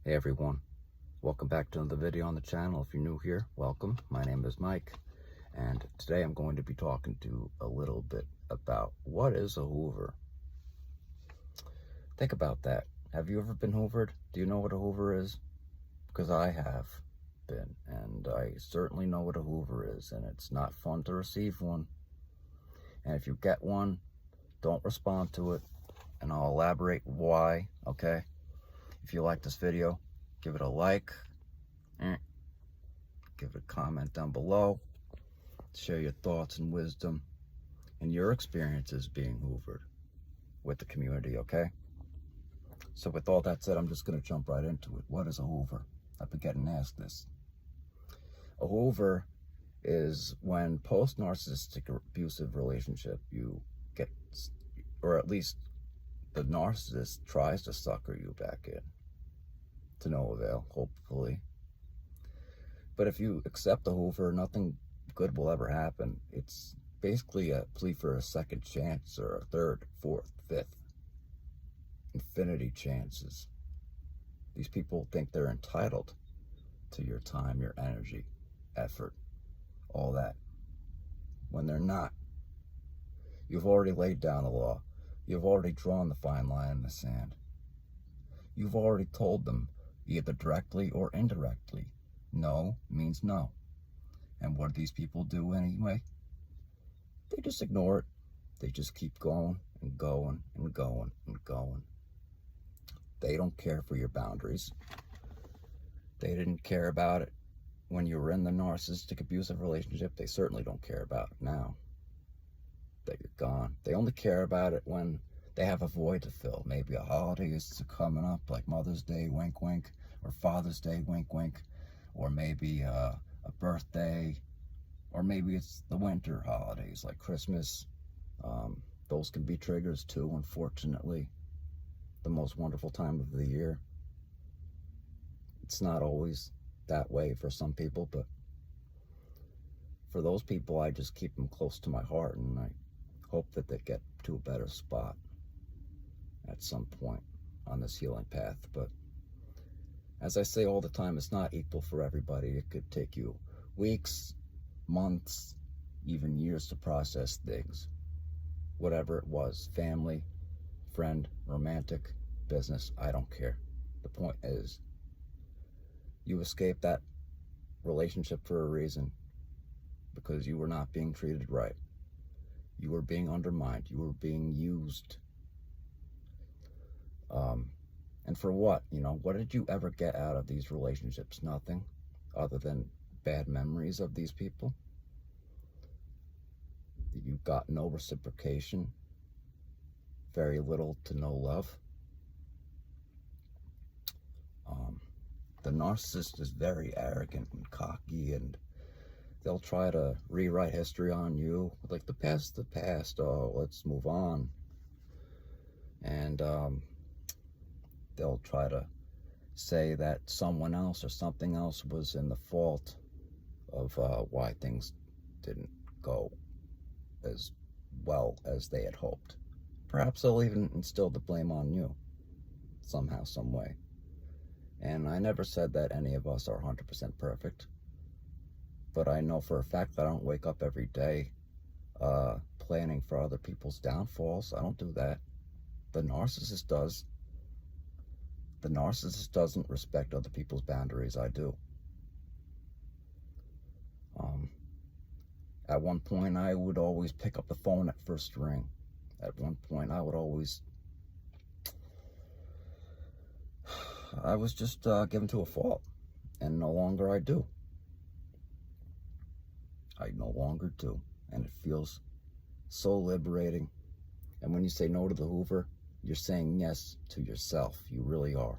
Hey everyone, welcome back to another video on the channel. If you're new here, welcome. My name is Mike, and today I'm going to be talking to a little bit about what is a Hoover. Think about that. Have you ever been hoovered? Do you know what a Hoover is? Because I have been, and I certainly know what a Hoover is, and it's not fun to receive one. And if you get one, don't respond to it, and I'll elaborate why, okay? If you like this video, give it a like, give it a comment down below, share your thoughts and wisdom and your experiences being hoovered with the community, okay? So with all that said, I'm just going to jump right into it. What is a Hoover? I've been getting asked this. A Hoover is when post-narcissistic abusive relationship you get, or at least the narcissist tries to sucker you back in, to no avail, hopefully. But if you accept the Hoover, nothing good will ever happen. It's basically a plea for a second chance, or a third, fourth, fifth, infinity chances. These people think they're entitled to your time, your energy, effort, all that, when they're not. You've already laid down the law. You've already drawn the fine line in the sand. You've already told them, either directly or indirectly, no means no. And what do these people do anyway? They just ignore it. They just keep going and going and going and going. They don't care for your boundaries. They didn't care about it when you were in the narcissistic abusive relationship. They certainly don't care about it now that you're gone. They only care about it when they have a void to fill. Maybe a holiday is coming up, like Mother's Day, wink wink, or Father's Day, wink wink, or maybe a birthday, or maybe it's the winter holidays like Christmas. Those can be triggers too, unfortunately. The most wonderful time of the year. It's not always that way for some people, but for those people, I just keep them close to my heart, and I hope that they get to a better spot at some point on this healing path. But as I say all the time, it's not equal for everybody. It could take you weeks, months, even years to process things. Whatever it was, family, friend, romantic, business, I don't care. The point is, you escaped that relationship for a reason, because you were not being treated right. You were being undermined. You were being used. And for what? You know, what did you ever get out of these relationships? Nothing, other than bad memories of these people. You got no reciprocation, very little to no love. The narcissist is very arrogant and cocky, and they'll try to rewrite history on you. Like, the past is the past. Oh, let's move on. And they'll try to say that someone else or something else was in the fault of why things didn't go as well as they had hoped. Perhaps they'll even instill the blame on you somehow, some way. And I never said that any of us are 100% perfect. But I know for a fact that I don't wake up every day planning for other people's downfalls. I don't do that. The narcissist does. The narcissist doesn't respect other people's boundaries. I do. At one point, I would always pick up the phone at first ring. At one point, I was just given to a fault, and no longer I do. I no longer do, and it feels so liberating. And when you say no to the Hoover, you're saying yes to yourself. You really are.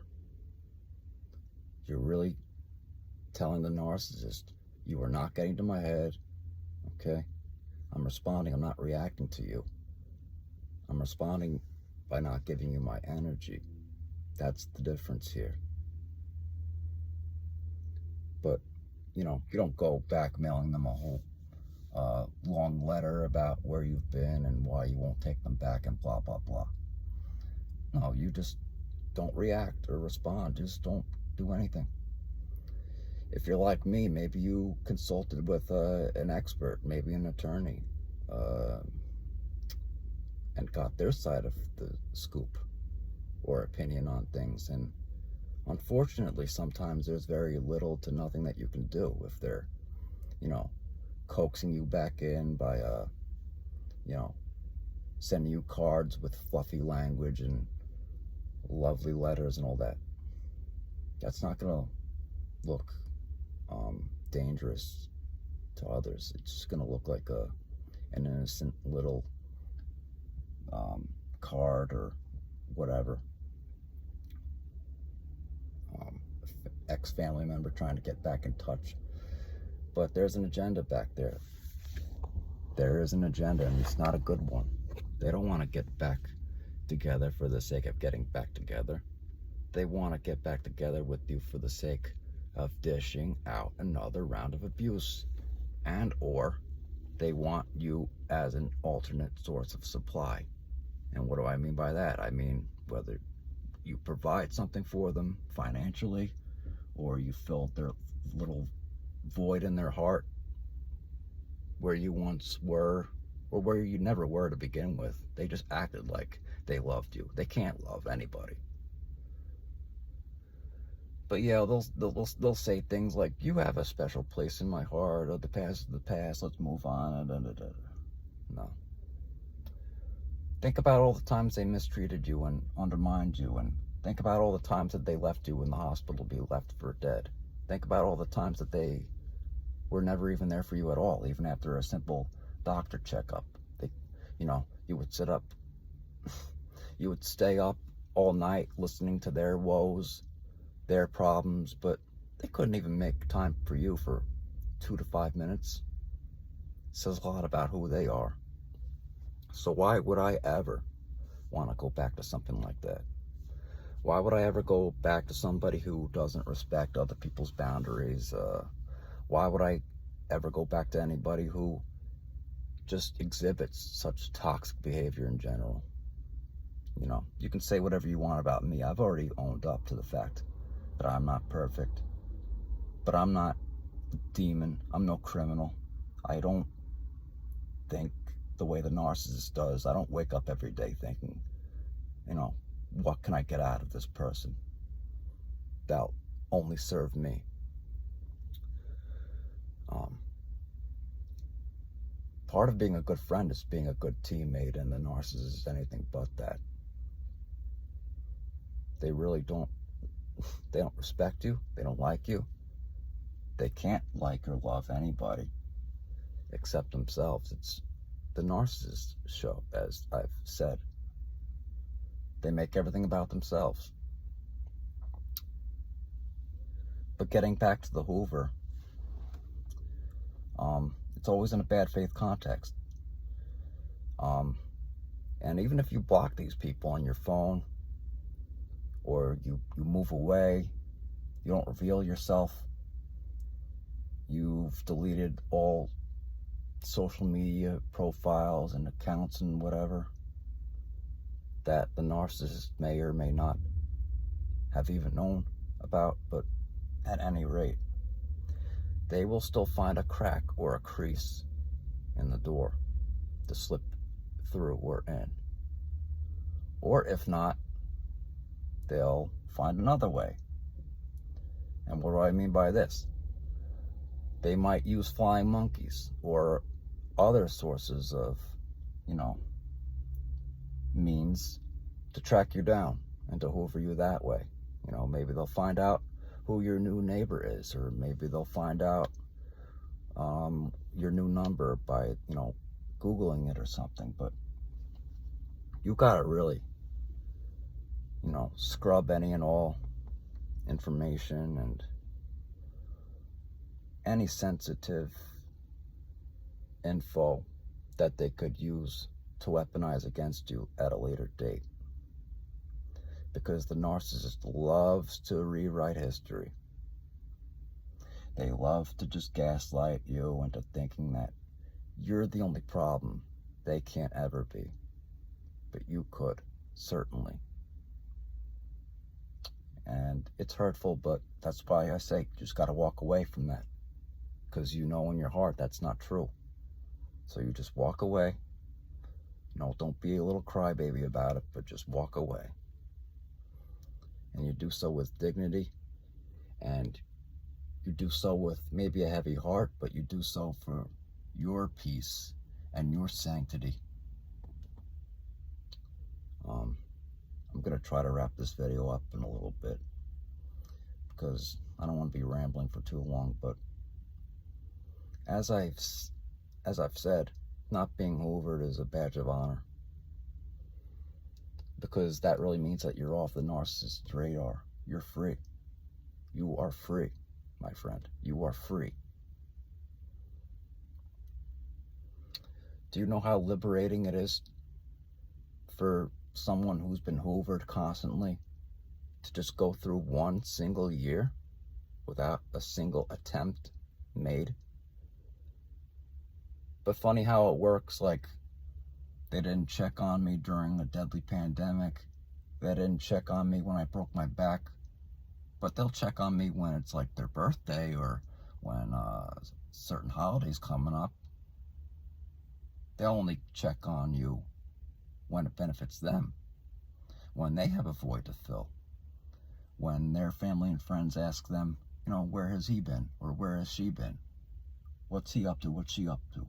You're really telling the narcissist, you are not getting to my head, okay? I'm responding, I'm not reacting to you. I'm responding by not giving you my energy. That's the difference here. But, you know, you don't go back mailing them a whole long letter about where you've been and why you won't take them back and blah, blah, blah. No, you just don't react or respond. Just don't do anything. If you're like me, maybe you consulted with an expert, maybe an attorney, and got their side of the scoop or opinion on things. And unfortunately, sometimes there's very little to nothing that you can do if they're, coaxing you back in by, sending you cards with fluffy language and lovely letters and all that. That's not going to look dangerous to others. It's just going to look like an innocent little card or whatever. Ex-family member trying to get back in touch. But there's an agenda back there. There is an agenda, and it's not a good one. They don't want to get back together for the sake of getting back together. They want to get back together with you for the sake of dishing out another round of abuse, and or they want you as an alternate source of supply. And what do I mean by that? I mean whether you provide something for them financially, or you filled their little void in their heart where you once were, or where you never were to begin with. They just acted like they loved you. They can't love anybody. But yeah, they'll say things like, "You have a special place in my heart," or "The past is the past, let's move on." No. Think about all the times they mistreated you and undermined you, and think about all the times that they left you in the hospital to be left for dead. Think about all the times that they were never even there for you at all, even after a simple doctor checkup. You would sit up, you would stay up all night listening to their woes, their problems, but they couldn't even make time for you for 2 to 5 minutes. It says a lot about who they are. So why would I ever want to go back to something like that? Why would I ever go back to somebody who doesn't respect other people's boundaries? Why would I ever go back to anybody who just exhibits such toxic behavior in general? You can say whatever you want about me. I've already owned up to the fact that I'm not perfect, but I'm not a demon. I'm no criminal. I don't think the way the narcissist does. I don't wake up every day thinking, what can I get out of this person that'll only serve me? Part of being a good friend is being a good teammate, and the narcissist is anything but that. They really don't respect you. They don't like you. They can't like or love anybody except themselves. It's the narcissist show, as I've said. They make everything about themselves. But getting back to the Hoover, it's always in a bad faith context. And even if you block these people on your phone, or you move away, you don't reveal yourself, you've deleted all social media profiles and accounts and whatever that the narcissist may or may not have even known about, but at any rate, they will still find a crack or a crease in the door to slip through or in. Or if not, they'll find another way. And what do I mean by this? They might use flying monkeys or other sources of, means to track you down and to hoover you that way. Maybe they'll find out who your new neighbor is, or maybe they'll find out your new number by, Googling it or something. But you gotta really, scrub any and all information and any sensitive info that they could use to weaponize against you at a later date. Because the narcissist loves to rewrite history. They love to just gaslight you into thinking that you're the only problem. They can't ever be. But you could, certainly. And it's hurtful, but that's why I say you just got to walk away from that, because you know in your heart that's not true. So you just walk away. Don't be a little crybaby about it, but just walk away. And you do so with dignity, and you do so with maybe a heavy heart, but you do so for your peace and your sanctity. I'm going to try to wrap this video up in a little bit, because I don't want to be rambling for too long, but as I've said, not being hoovered is a badge of honor, because that really means that you're off the narcissist's radar. You're free. You are free, my friend. You are free. Do you know how liberating it is for someone who's been hoovered constantly to just go through one single year without a single attempt made? But funny how it works. Like, they didn't check on me during a deadly pandemic. They didn't check on me when I broke my back. But they'll check on me when it's like their birthday, or when certain holidays coming up. They'll only check on you when it benefits them, when they have a void to fill, when their family and friends ask them, where has he been, or where has she been? What's he up to? What's she up to?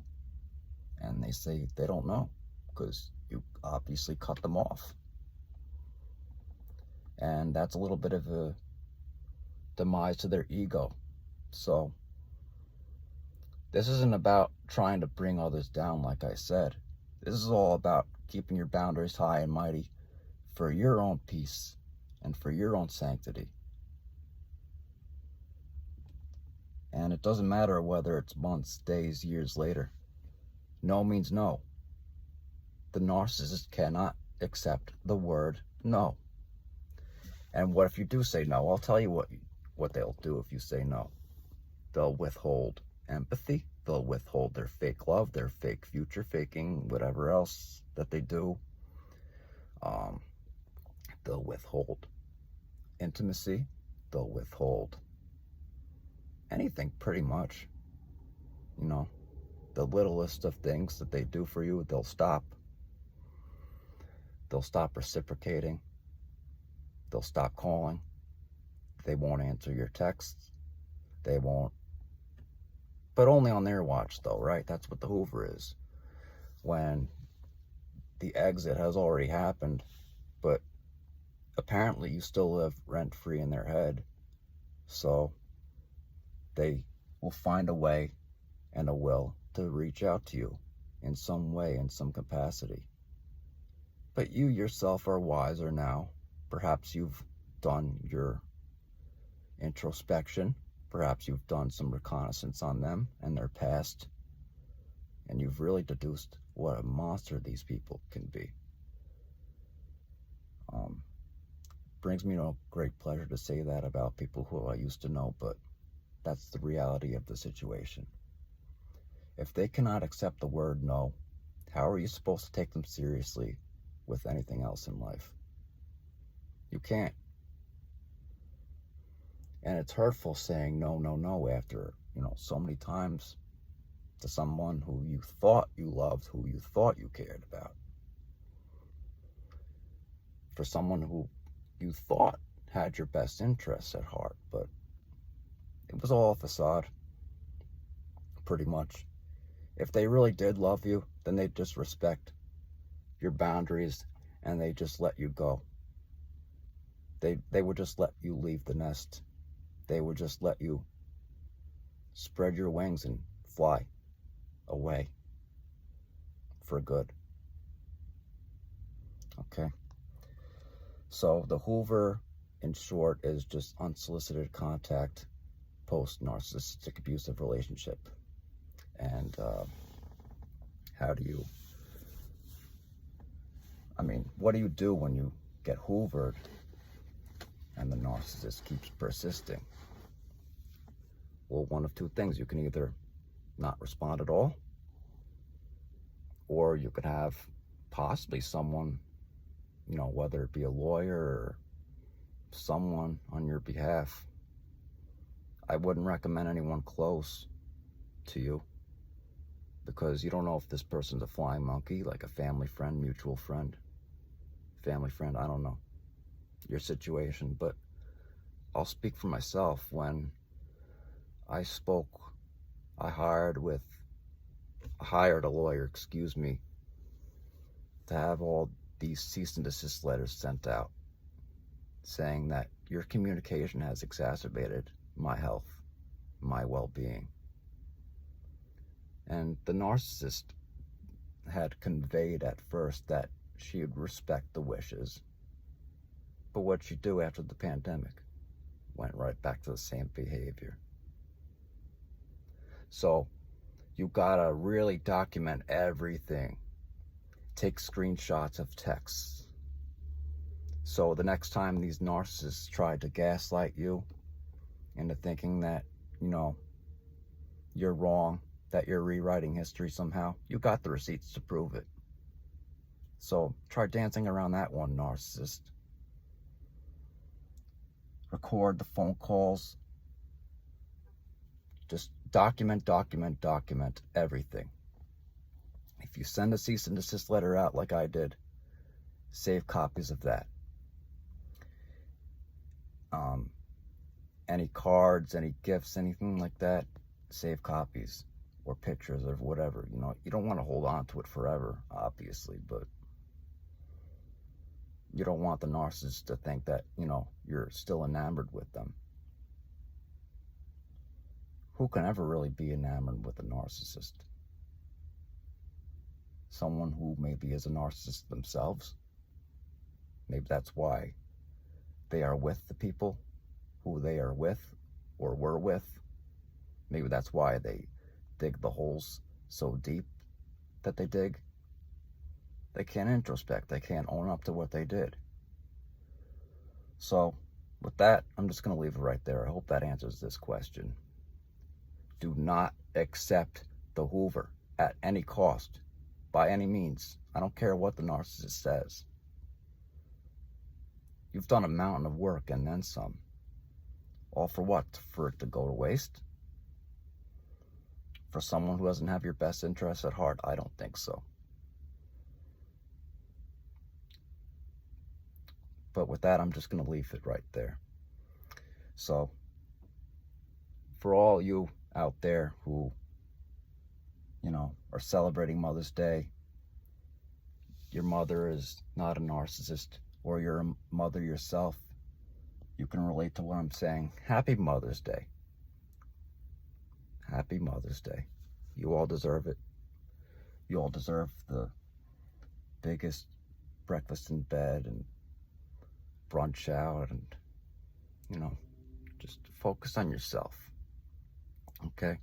And they say they don't know, because you obviously cut them off. And that's a little bit of a demise to their ego. So this isn't about trying to bring others down, like I said. This is all about keeping your boundaries high and mighty for your own peace and for your own sanctity. And it doesn't matter whether it's months, days, years later. No means no. The narcissist cannot accept the word no. And what if you do say no? I'll tell you what they'll do if you say no. They'll withhold empathy. They'll withhold their fake love, their fake future faking, whatever else that they do. They'll withhold intimacy. They'll withhold anything, pretty much. The littlest of things that they do for you, they'll stop. They'll stop reciprocating. They'll stop calling. They won't answer your texts. They won't. But only on their watch, though, right? That's what the Hoover is. When the exit has already happened, but apparently you still live rent-free in their head. So they will find a way and a will to reach out to you in some way, in some capacity. But you yourself are wiser now. Perhaps you've done your introspection. Perhaps you've done some reconnaissance on them and their past, and you've really deduced what a monster these people can be. Brings me no great pleasure to say that about people who I used to know, but that's the reality of the situation. If they cannot accept the word no, how are you supposed to take them seriously with anything else in life? You can't. And it's hurtful saying no, no, no after, so many times to someone who you thought you loved, who you thought you cared about. For someone who you thought had your best interests at heart, but it was all a facade, pretty much. If they really did love you, then they'd just respect your boundaries and they just let you go. They would just let you leave the nest. They would just let you spread your wings and fly away for good. Okay? So the Hoover, in short, is just unsolicited contact post-narcissistic abusive relationship. And what do you do when you get hoovered and the narcissist keeps persisting? Well, one of two things. You can either not respond at all, or you could have possibly someone, whether it be a lawyer or someone on your behalf. I wouldn't recommend anyone close to you, because you don't know if this person's a flying monkey, like a family friend, mutual friend, family friend, I don't know your situation. But I'll speak for myself. When I hired a lawyer, to have all these cease and desist letters sent out saying that your communication has exacerbated my health, my well-being. And the narcissist had conveyed at first that she would respect the wishes, but what'd she do after the pandemic? Went right back to the same behavior. So you gotta really document everything. Take screenshots of texts. So the next time these narcissists try to gaslight you into thinking that, you're wrong, that you're rewriting history somehow, you got the receipts to prove it. So try dancing around that one, narcissist. Record the phone calls. Just document everything. If you send a cease and desist letter out like I did, save copies of that. Any cards, any gifts, anything like that, save copies or pictures or whatever. You don't want to hold on to it forever, obviously, but you don't want the narcissist to think that, you're still enamored with them. Who can ever really be enamored with a narcissist? Someone who maybe is a narcissist themselves. Maybe that's why they are with the people who they are with or were with. Maybe that's why they dig the holes so deep that they dig. They can't introspect. They can't own up to what they did. So with that, I'm just going to leave it right there. I hope that answers this question. Do not accept the Hoover at any cost, by any means. I don't care what the narcissist says. You've done a mountain of work and then some. All for what? For it to go to waste? For someone who doesn't have your best interests at heart? I don't think so. But with that, I'm just going to leave it right there. So, for all you out there who, are celebrating Mother's Day, your mother is not a narcissist, or you're a mother yourself, you can relate to what I'm saying. Happy Mother's Day. Happy Mother's Day. You all deserve it. You all deserve the biggest breakfast in bed and brunch out, and just focus on yourself. Okay?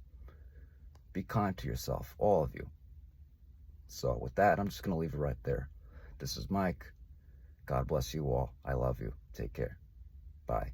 Be kind to yourself, all of you. So with that, I'm just going to leave it right there. This is Mike. God bless you all. I love you. Take care. Bye.